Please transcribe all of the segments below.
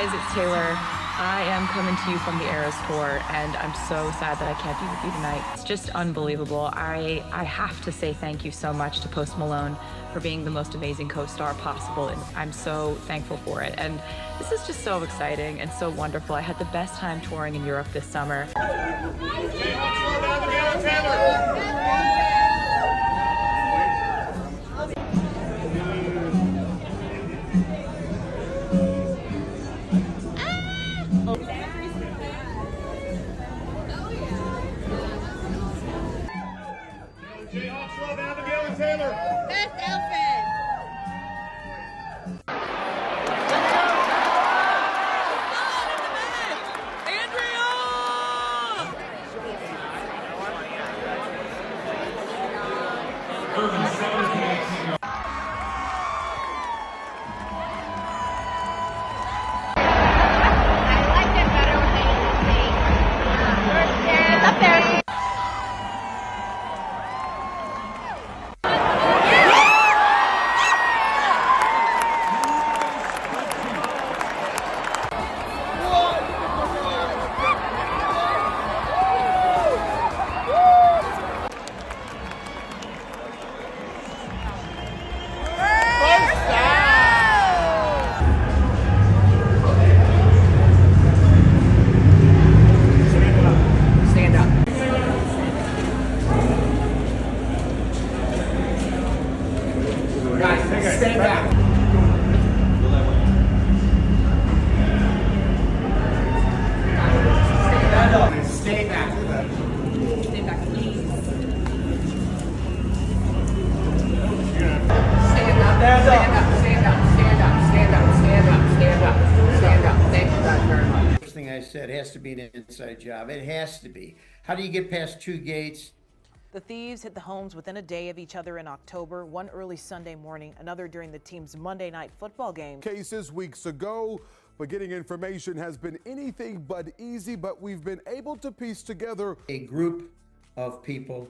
guys, it's Taylor. I am coming to you from the Eras Tour, and I'm so sad that I can't be with you tonight. It's just unbelievable. I have to say thank you so much to Post Malone for being the most amazing co-star possible, and I'm so thankful for it. And this is just so exciting and so wonderful. I had the best time touring in Europe this summer. Best outfit! Stand back. Stay back. Stay back, please. Stand up. Stand up. Stand up. Stand up. Stand up. Stand up. Stand up. Stand up. Thank you guys very much. First thing I said has to be an inside job. It has to be. How do you get past two gates? The thieves hit the homes within a day of each other in October, one early Sunday morning, another during the team's Monday night football game. Cases weeks ago, but getting information has been anything but easy, but we've been able to piece together A group of people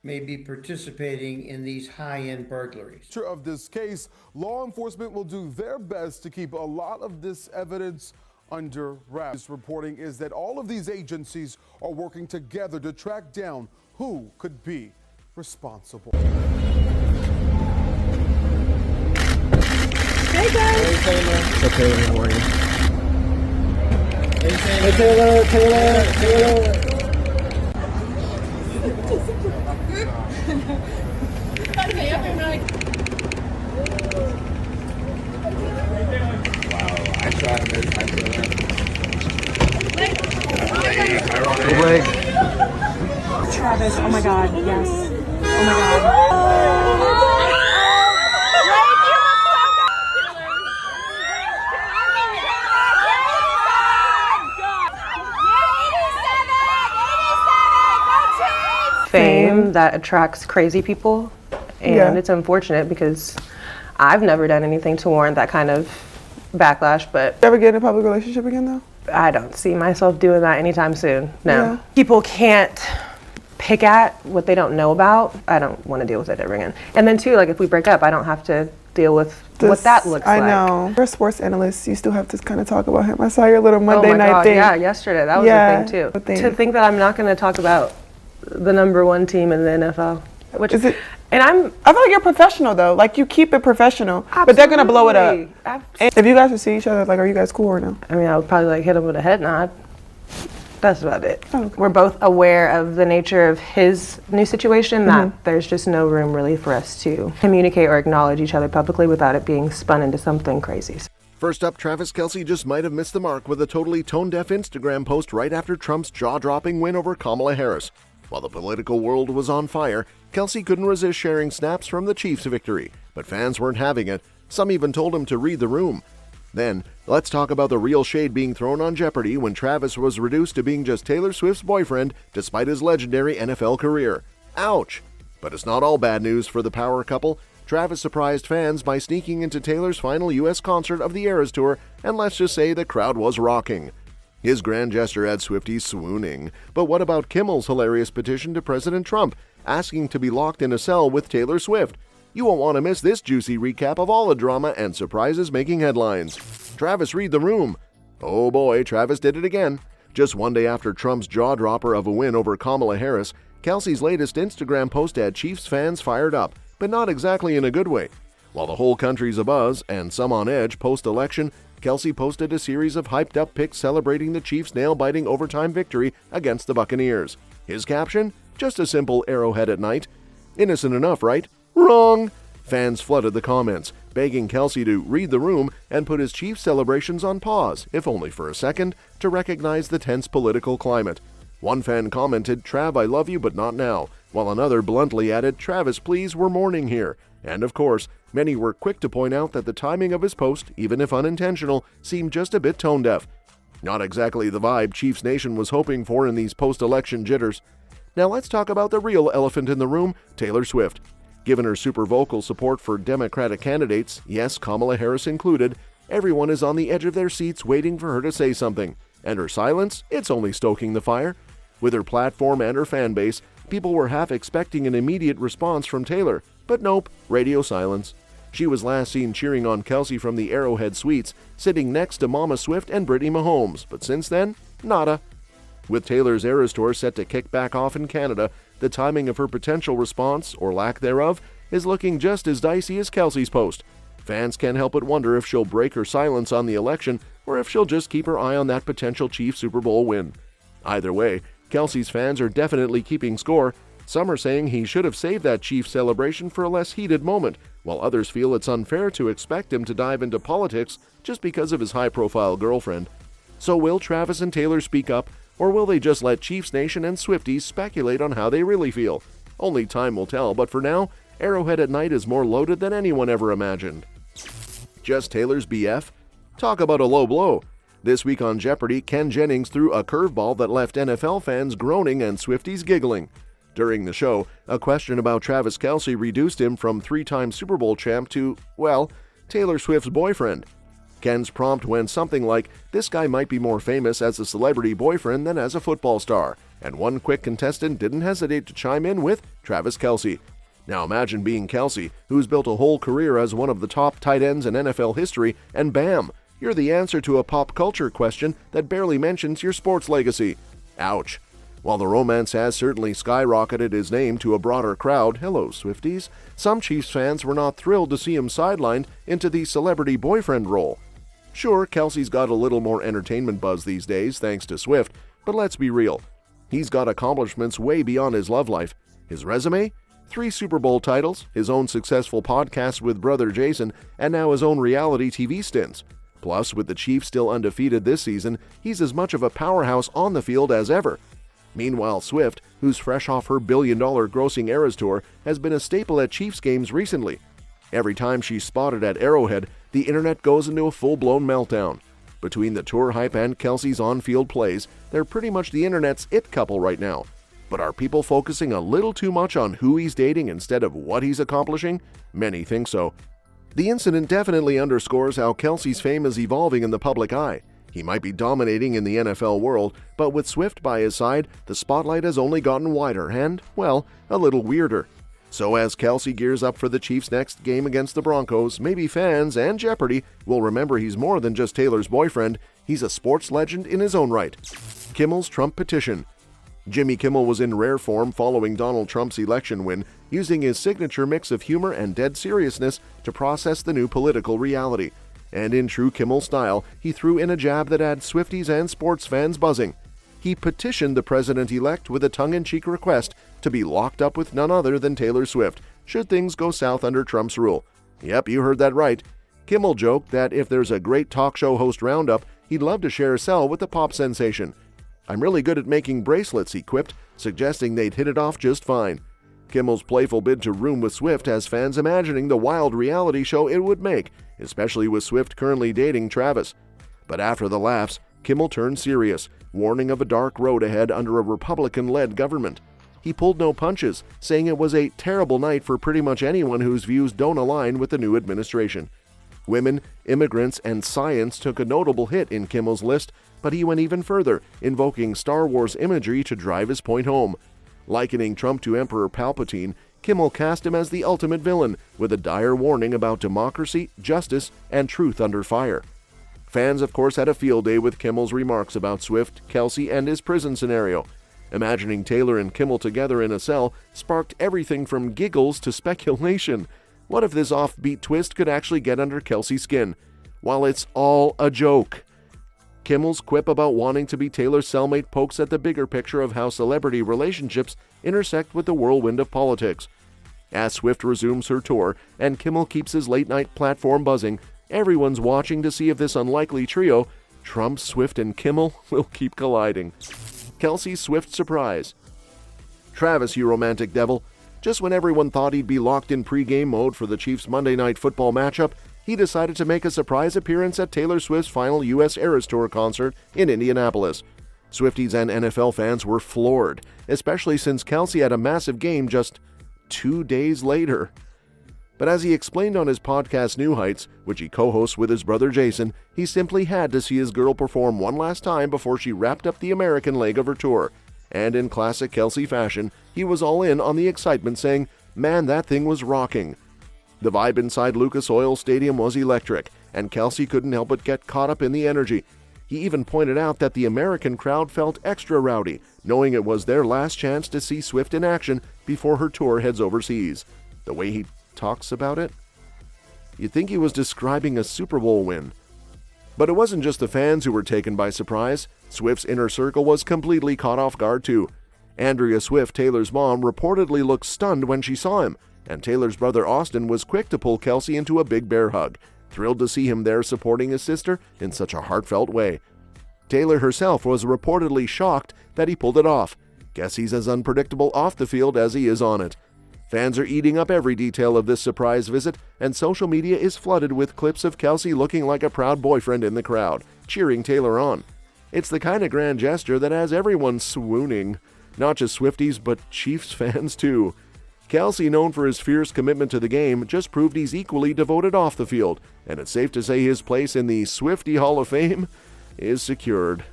may be participating in these high-end burglaries. of this case. Law enforcement will do their best to keep a lot of this evidence under wraps. This reporting is that all of these agencies are working together to track down who could be responsible. Hey guys! Hey Taylor. Hey Taylor, good morning. Hey Taylor. Hey Taylor, Taylor. Okay, everybody. I tried this. Travis, oh my god, yes. Oh my god. Fame that attracts crazy people, and it's unfortunate because I've never done anything to warrant that kind of backlash, but Ever get in a public relationship again though? I don't see myself doing that anytime soon. No. Yeah. People can't pick at what they don't know about. I don't want to deal with it ever again. And then too, like if we break up, I don't have to deal with what that looks like. I know. You're a sports analyst. You still have to kind of talk about him. I saw your little Monday oh my night God, thing. Yeah, yesterday. That was a thing too. To think that I'm not going to talk about the #1 team in the NFL. Which Is it? And I feel like you're professional though. Like you keep it professional, but they're gonna blow it up. And if you guys would see each other, like, are you guys cool or no? I mean, I would probably like hit him with a head nod. That's about it. Oh, okay. We're both aware of the nature of his new situation, that there's just no room really for us to communicate or acknowledge each other publicly without it being spun into something crazy. First up, Travis Kelce just might have missed the mark with a totally tone-deaf Instagram post right after Trump's jaw-dropping win over Kamala Harris. While the political world was on fire, Kelce couldn't resist sharing snaps from the Chiefs' victory, but fans weren't having it. Some even told him to read the room. Then, let's talk about the real shade being thrown on Jeopardy when Travis was reduced to being just Taylor Swift's boyfriend despite his legendary NFL career. Ouch! But it's not all bad news for the power couple. Travis surprised fans by sneaking into Taylor's final U.S. concert of the Eras Tour, and let's just say the crowd was rocking. His grand gesture had Swifties swooning. But what about Kimmel's hilarious petition to President Trump, asking to be locked in a cell with Taylor Swift? You won't want to miss this juicy recap of all the drama and surprises making headlines. Travis, read the room. Oh boy, Travis did it again. Just one day after Trump's jaw-dropper of a win over Kamala Harris, Kelsey's latest Instagram post had Chiefs fans fired up, but not exactly in a good way. While the whole country's abuzz and some on edge post-election, Kelsey posted a series of hyped-up pics celebrating the Chiefs' nail-biting overtime victory against the Buccaneers. His caption? Just a simple Arrowhead at night. Innocent enough, right? Wrong! Fans flooded the comments, begging Kelsey to read the room and put his Chiefs celebrations on pause, if only for a second, to recognize the tense political climate. One fan commented, "Trav, I love you, but not now," while another bluntly added, "Travis, please, we're mourning here." And of course, many were quick to point out that the timing of his post, even if unintentional, seemed just a bit tone-deaf. Not exactly the vibe Chiefs Nation was hoping for in these post-election jitters. Now let's talk about the real elephant in the room, Taylor Swift. Given her super vocal support for Democratic candidates, yes, Kamala Harris included, everyone is on the edge of their seats waiting for her to say something. And her silence? It's only stoking the fire. With her platform and her fan base, people were half expecting an immediate response from Taylor. But nope, radio silence. She was last seen cheering on Kelsey from the Arrowhead Suites, sitting next to Mama Swift and Brittany Mahomes, but since then, nada. With Taylor's Eras Tour set to kick back off in Canada, the timing of her potential response, or lack thereof, is looking just as dicey as Kelsey's post. Fans can't help but wonder if she'll break her silence on the election, or if she'll just keep her eye on that potential Chiefs Super Bowl win. Either way, Kelsey's fans are definitely keeping score. Some are saying he should have saved that Chiefs celebration for a less heated moment, while others feel it's unfair to expect him to dive into politics just because of his high-profile girlfriend. So will Travis and Taylor speak up, or will they just let Chiefs Nation and Swifties speculate on how they really feel? Only time will tell, but for now, Arrowhead at night is more loaded than anyone ever imagined. Just Taylor's BF? Talk about a low blow. This week on Jeopardy, Ken Jennings threw a curveball that left NFL fans groaning and Swifties giggling. During the show, a question about Travis Kelce reduced him from three-time Super Bowl champ to, well, Taylor Swift's boyfriend. Ken's prompt went something like, "This guy might be more famous as a celebrity boyfriend than as a football star," and one quick contestant didn't hesitate to chime in with Travis Kelce. Now imagine being Kelce, who's built a whole career as one of the top tight ends in NFL history, and bam, you're the answer to a pop culture question that barely mentions your sports legacy. Ouch. While the romance has certainly skyrocketed his name to a broader crowd, hello Swifties, some Chiefs fans were not thrilled to see him sidelined into the celebrity boyfriend role. Sure, Kelce's got a little more entertainment buzz these days thanks to Swift, but let's be real. He's got accomplishments way beyond his love life. His resume? 3 Super Bowl titles, his own successful podcast with brother Jason, and now his own reality TV stints. Plus, with the Chiefs still undefeated this season, he's as much of a powerhouse on the field as ever. Meanwhile, Swift, who's fresh off her billion-dollar grossing Eras Tour, has been a staple at Chiefs games recently. Every time she's spotted at Arrowhead, the internet goes into a full-blown meltdown. Between the tour hype and Kelce's on-field plays, they're pretty much the internet's it couple right now. But are people focusing a little too much on who he's dating instead of what he's accomplishing? Many think so. The incident definitely underscores how Kelce's fame is evolving in the public eye. He might be dominating in the NFL world, but with Swift by his side, the spotlight has only gotten wider and, well, a little weirder. So as Kelce gears up for the Chiefs' next game against the Broncos, maybe fans and Jeopardy will remember he's more than just Taylor's boyfriend. He's a sports legend in his own right. Kimmel's Trump petition. Jimmy Kimmel was in rare form following Donald Trump's election win, using his signature mix of humor and dead seriousness to process the new political reality. And in true Kimmel style, he threw in a jab that had Swifties and sports fans buzzing. He petitioned the president-elect with a tongue-in-cheek request to be locked up with none other than Taylor Swift, should things go south under Trump's rule. Yep, you heard that right. Kimmel joked that if there's a great talk show host roundup, he'd love to share a cell with the pop sensation. "I'm really good at making bracelets," he quipped, suggesting they'd hit it off just fine. Kimmel's playful bid to room with Swift has fans imagining the wild reality show it would make, especially with Swift currently dating Travis. But after the laughs, Kimmel turned serious, warning of a dark road ahead under a Republican-led government. He pulled no punches, saying it was a terrible night for pretty much anyone whose views don't align with the new administration. Women, immigrants, and science took a notable hit in Kimmel's list, but he went even further, invoking Star Wars imagery to drive his point home. Likening Trump to Emperor Palpatine, Kimmel cast him as the ultimate villain, with a dire warning about democracy, justice, and truth under fire. Fans, of course, had a field day with Kimmel's remarks about Swift, Kelce, and his prison scenario. Imagining Taylor and Kimmel together in a cell sparked everything from giggles to speculation. What if this offbeat twist could actually get under Kelce's skin? While it's all a joke. Kimmel's quip about wanting to be Taylor's cellmate pokes at the bigger picture of how celebrity relationships intersect with the whirlwind of politics. As Swift resumes her tour and Kimmel keeps his late-night platform buzzing, everyone's watching to see if this unlikely trio, Trump, Swift, and Kimmel, will keep colliding. Kelce's Swift surprise. Travis, you romantic devil. Just when everyone thought he'd be locked in pre-game mode for the Chiefs' Monday Night Football matchup, he decided to make a surprise appearance at Taylor Swift's final U.S. Eras Tour concert in Indianapolis. Swifties and NFL fans were floored, especially since Kelce had a massive game just 2 days later. But as he explained on his podcast New Heights, which he co-hosts with his brother Jason, he simply had to see his girl perform one last time before she wrapped up the American leg of her tour. And in classic Kelce fashion, he was all in on the excitement, saying, "Man, that thing was rocking." The vibe inside Lucas Oil Stadium was electric, and Kelce couldn't help but get caught up in the energy. He even pointed out that the American crowd felt extra rowdy, knowing it was their last chance to see Swift in action before her tour heads overseas. The way he talks about it, you'd think he was describing a Super Bowl win. But it wasn't just the fans who were taken by surprise. Swift's inner circle was completely caught off guard too. Andrea Swift, Taylor's mom, reportedly looked stunned when she saw him, and Taylor's brother Austin was quick to pull Kelce into a big bear hug, thrilled to see him there supporting his sister in such a heartfelt way. Taylor herself was reportedly shocked that he pulled it off. Guess he's as unpredictable off the field as he is on it. Fans are eating up every detail of this surprise visit, and social media is flooded with clips of Kelce looking like a proud boyfriend in the crowd, cheering Taylor on. It's the kind of grand gesture that has everyone swooning. Not just Swifties, but Chiefs fans too. Kelce, known for his fierce commitment to the game, just proved he's equally devoted off the field, and it's safe to say his place in the Swiftie Hall of Fame is secured.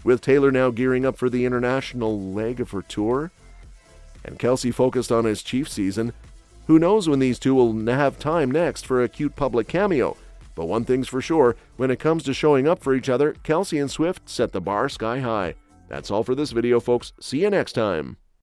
With Taylor now gearing up for the international leg of her tour, and Kelce focused on his Chiefs season, who knows when these two will have time next for a cute public cameo. But one thing's for sure, when it comes to showing up for each other, Kelce and Swift set the bar sky high. That's all for this video, folks. See you next time.